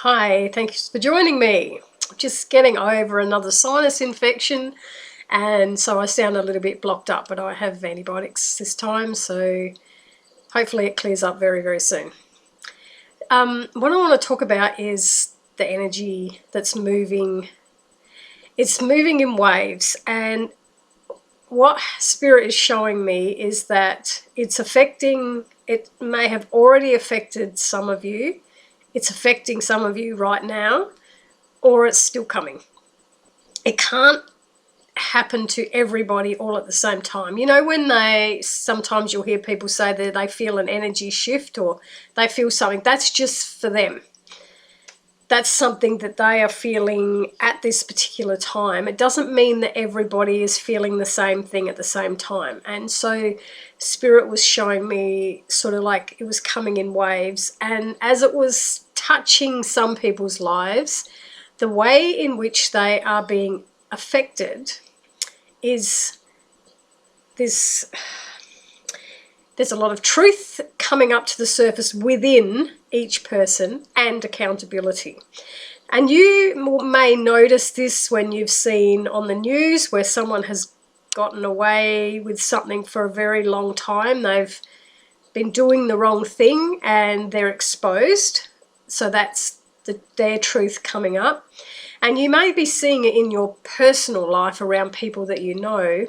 Hi, thanks for joining me. Just getting over another sinus infection, and so I sound a little bit blocked up, but I have antibiotics this time, so hopefully it clears up very, very soon. What I want to talk about is the energy that's moving. It's moving in waves, and what Spirit is showing me is that it may have already affected some of you. It's affecting some of you right now, or it's still coming. It can't happen to everybody all at the same time. You know, sometimes you'll hear people say that they feel an energy shift or they feel something. That's just for them. That's something that they are feeling at this particular time. It doesn't mean that everybody is feeling the same thing at the same time. And so Spirit was showing me sort of like it was coming in waves. And as it was touching some people's lives, the way in which they are being affected is this. There's a lot of truth coming up to the surface within each person and accountability. And you may notice this when you've seen on the news where someone has gotten away with something for a very long time. They've been doing the wrong thing and they're exposed. So that's their truth coming up. And you may be seeing it in your personal life around people that you know,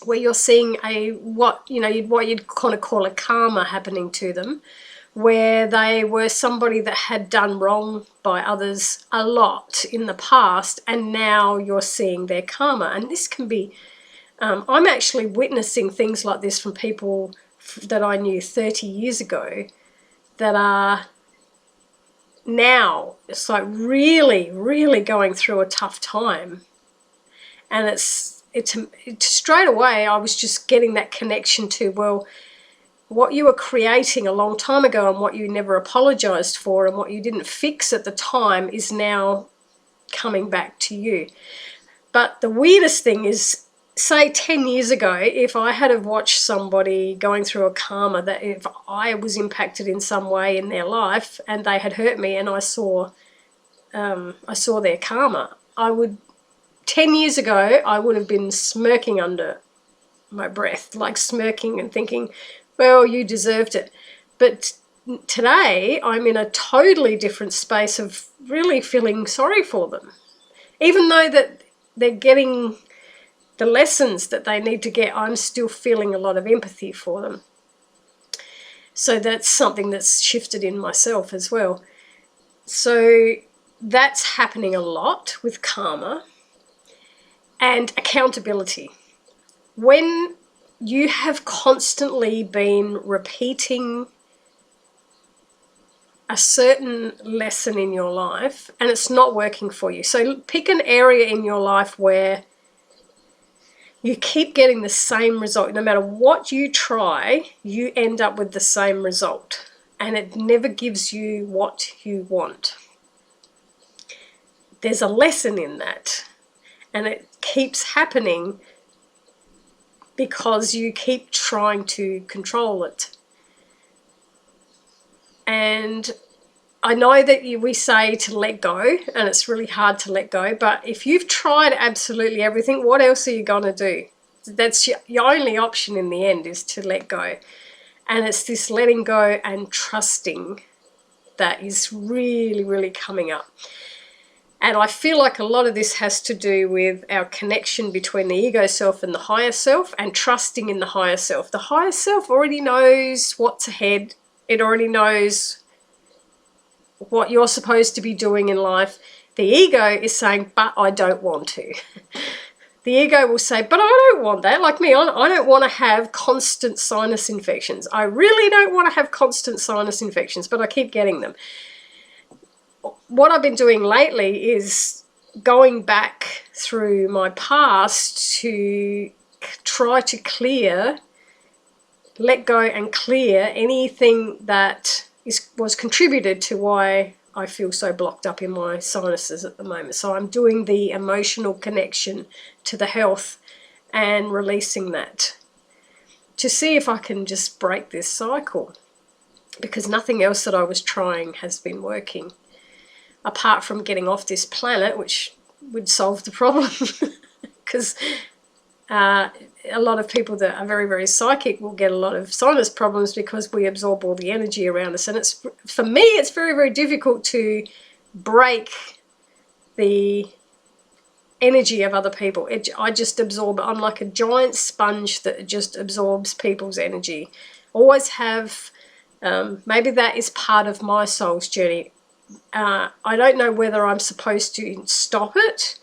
where you're seeing what you'd kind of call a karma happening to them, where they were somebody that had done wrong by others a lot in the past, and now you're seeing their karma. And this can be, I'm actually witnessing things like this from people that I knew 30 years ago that are now, it's like really, really going through a tough time. And it's straight away I was just getting that connection to, well, what you were creating a long time ago and what you never apologized for and what you didn't fix at the time is now coming back to you. But the weirdest thing is, say 10 years ago, if I had have watched somebody going through a karma, that if I was impacted in some way in their life and they had hurt me and I saw their karma, 10 years ago, I would have been smirking under my breath, like smirking and thinking, well, you deserved it. But today, I'm in a totally different space of really feeling sorry for them. Even though that they're getting the lessons that they need to get, I'm still feeling a lot of empathy for them. So that's something that's shifted in myself as well. So that's happening a lot with karma. And accountability. When you have constantly been repeating a certain lesson in your life and it's not working for you. So pick an area in your life where you keep getting the same result. No matter what you try, you end up with the same result. And it never gives you what you want. There's a lesson in that. And it keeps happening because you keep trying to control it. And I know that we say to let go, and it's really hard to let go, but if you've tried absolutely everything, what else are you going to do? That's your only option in the end, is to let go. And it's this letting go and trusting that is really, really coming up. And I feel like a lot of this has to do with our connection between the ego self and the higher self, and trusting in the higher self. The higher self already knows what's ahead. It already knows what you're supposed to be doing in life. The ego is saying, but I don't want to. The ego will say, but I don't want that. Like me, I don't want to have constant sinus infections. I really don't want to have constant sinus infections, but I keep getting them. What I've been doing lately is going back through my past to try to let go and clear anything that was contributed to why I feel so blocked up in my sinuses at the moment. So I'm doing the emotional connection to the health and releasing that to see if I can just break this cycle, because nothing else that I was trying has been working. apart from getting off this planet, which would solve the problem. Because a lot of people that are very, very psychic will get a lot of sinus problems because we absorb all the energy around us. And it's, for me, it's very, very difficult to break the energy of other people. I just absorb it. I'm like a giant sponge that just absorbs people's energy. Always have. Maybe that is part of my soul's journey. I don't know whether I'm supposed to stop it.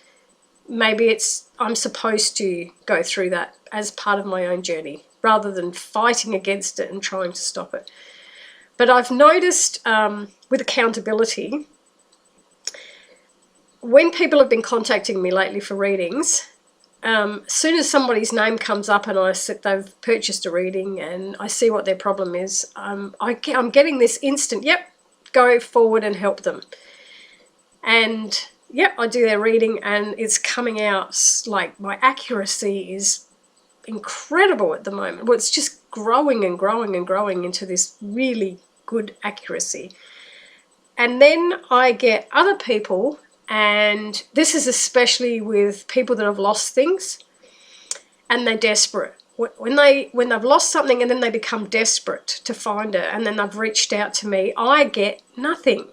Maybe I'm supposed to go through that as part of my own journey rather than fighting against it and trying to stop it. But I've noticed with accountability, when people have been contacting me lately for readings, as soon as somebody's name comes up and they've purchased a reading and I see what their problem is, I'm getting this instant, yep, go forward and help them. And yep, I do their reading and it's coming out like my accuracy is incredible at the moment. Well, it's just growing and growing and growing into this really good accuracy. And then I get other people, and this is especially with people that have lost things and they're desperate. When they've lost something and then they become desperate to find it and then they've reached out to me, I get nothing.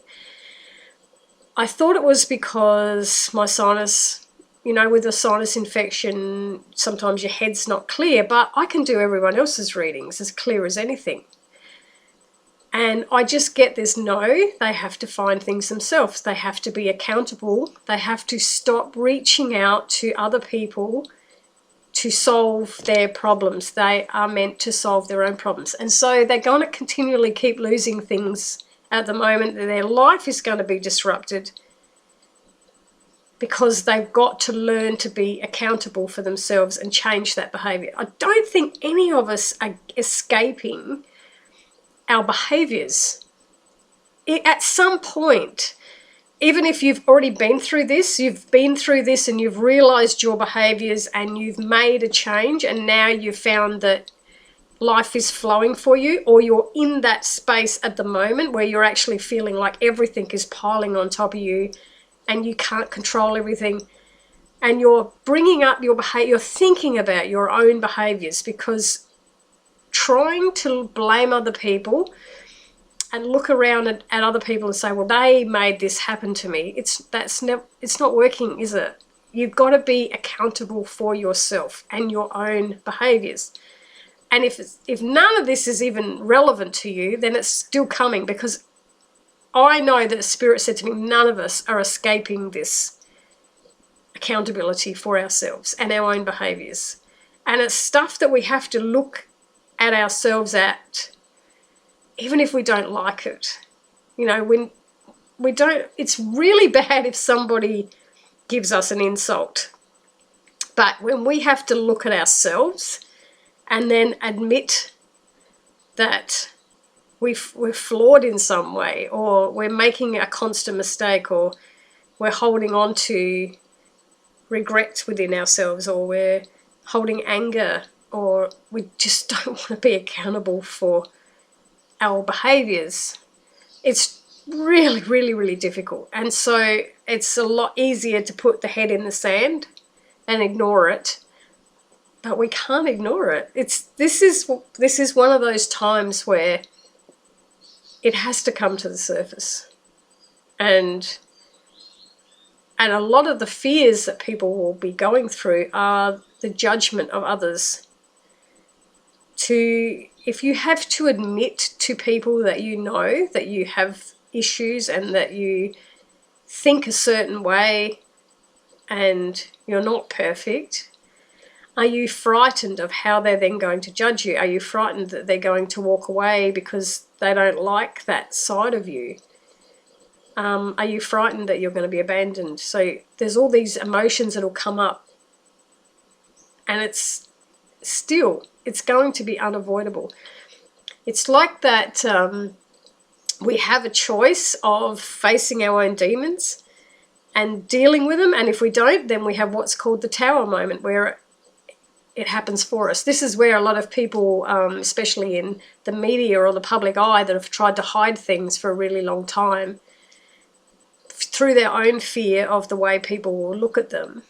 I thought it was because my sinus, you know, with a sinus infection, sometimes your head's not clear, but I can do everyone else's readings as clear as anything. And I just get this, no, they have to find things themselves. They have to be accountable. They have to stop reaching out to other people to solve their problems. They are meant to solve their own problems. And so they're going to continually keep losing things at the moment. Their life is going to be disrupted because they've got to learn to be accountable for themselves and change that behavior. I don't think any of us are escaping our behaviors. At some point, even if you've already been through this, and you've realized your behaviors and you've made a change and now you've found that life is flowing for you, or you're in that space at the moment where you're actually feeling like everything is piling on top of you and you can't control everything, and you're bringing up your behavior, you're thinking about your own behaviors, because trying to blame other people and look around at other people and say, well, they made this happen to me, it's not working, is it? You've got to be accountable for yourself and your own behaviors. And if none of this is even relevant to you, then it's still coming, because I know that Spirit said to me, none of us are escaping this accountability for ourselves and our own behaviors. And it's stuff that we have to look at ourselves at, even if we don't like it. You know, when we don't, it's really bad if somebody gives us an insult. But when we have to look at ourselves and then admit that we're flawed in some way, or we're making a constant mistake, or we're holding on to regrets within ourselves, or we're holding anger, or we just don't want to be accountable for our behaviors, it's really, really, really difficult. And so it's a lot easier to put the head in the sand and ignore it. But we can't ignore it. This is one of those times where it has to come to the surface. And a lot of the fears that people will be going through are the judgment of others. If you have to admit to people that you know that you have issues and that you think a certain way and you're not perfect, are you frightened of how they're then going to judge you? Are you frightened that they're going to walk away because they don't like that side of you? Are you frightened that you're going to be abandoned? So there's all these emotions that will come up, and it's going to be unavoidable. It's like that we have a choice of facing our own demons and dealing with them, and if we don't, then we have what's called the tower moment, where it happens for us. This is where a lot of people, especially in the media or the public eye, that have tried to hide things for a really long time, through their own fear of the way people will look at them,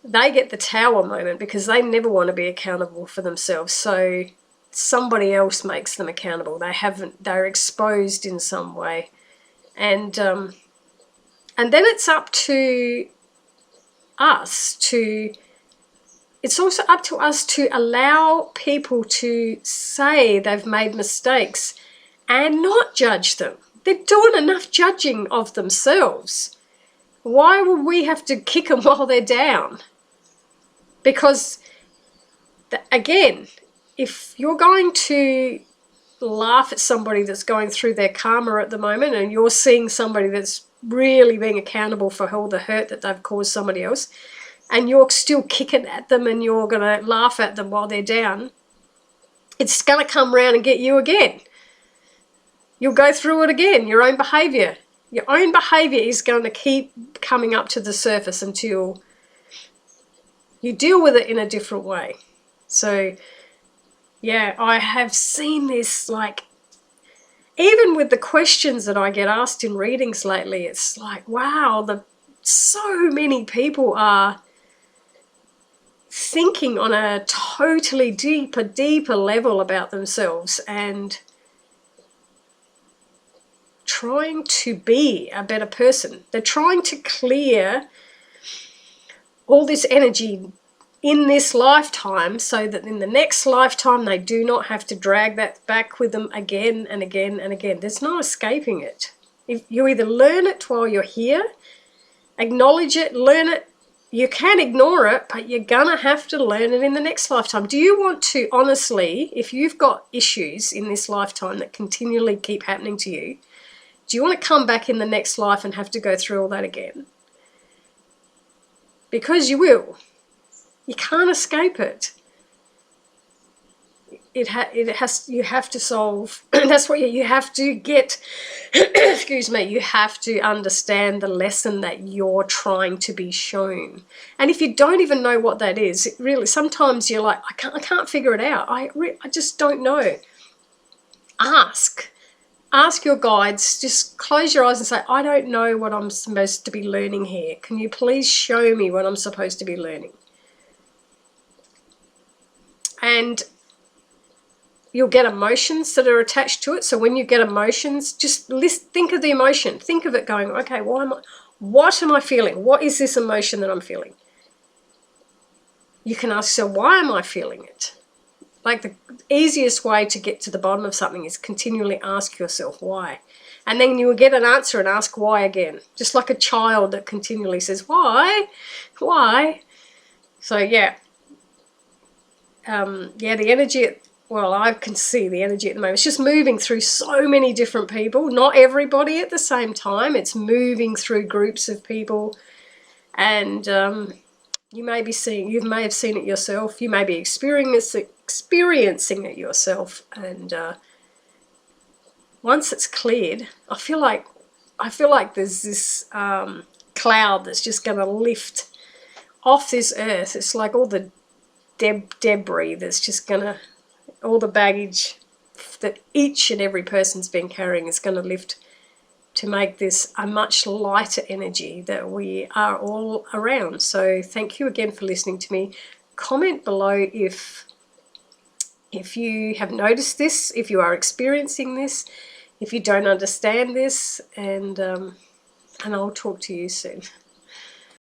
they get the tower moment because they never want to be accountable for themselves. So somebody else makes them accountable. They're exposed in some way. And then it's up to us to, it's also up to us to allow people to say they've made mistakes and not judge them. They're doing enough judging of themselves. Why would we have to kick them while they're down? Because, again, if you're going to laugh at somebody that's going through their karma at the moment, and you're seeing somebody that's really being accountable for all the hurt that they've caused somebody else, and you're still kicking at them and you're going to laugh at them while they're down, it's going to come around and get you again. You'll go through it again, your own behaviour. Your own behaviour is going to keep coming up to the surface until you deal with it in a different way. So, yeah, I have seen this, like, even with the questions that I get asked in readings lately, it's like, wow, so many people are thinking on a totally deeper level about themselves and trying to be a better person. They're trying to clear all this energy in this lifetime so that in the next lifetime they do not have to drag that back with them again and again and again. There's no escaping it. If you either learn it while you're here, acknowledge it, learn it. You can ignore it, but you're gonna have to learn it in the next lifetime. Do you want to, honestly, if you've got issues in this lifetime that continually keep happening to you, do you want to come back in the next life and have to go through all that again? Because you will. You can't escape it. You have to solve. That's what you have to get. Excuse me. You have to understand the lesson that you're trying to be shown. And if you don't even know what that is, it really, sometimes you're like, I can't figure it out. I just don't know. Ask your guides, just close your eyes and say, I don't know what I'm supposed to be learning here. Can you please show me what I'm supposed to be learning? And you'll get emotions that are attached to it. So when you get emotions, just think of the emotion. Think of it going, okay, what am I feeling? What is this emotion that I'm feeling? You can ask yourself, why am I feeling it? Like, the easiest way to get to the bottom of something is continually ask yourself why. And then you will get an answer and ask why again. Just like a child that continually says, why? Why? So, yeah. The energy, well, I can see the energy at the moment. It's just moving through so many different people. Not everybody at the same time. It's moving through groups of people. And you may have seen it yourself. You may be experiencing it yourself. And once it's cleared, I feel like there's this cloud that's just going to lift off this earth. It's like all the debris that's just going to, all the baggage that each and every person's been carrying is going to lift to make this a much lighter energy that we are all around. So thank you again for listening to me. Comment below if you have noticed this, if you are experiencing this, if you don't understand this, and I'll talk to you soon.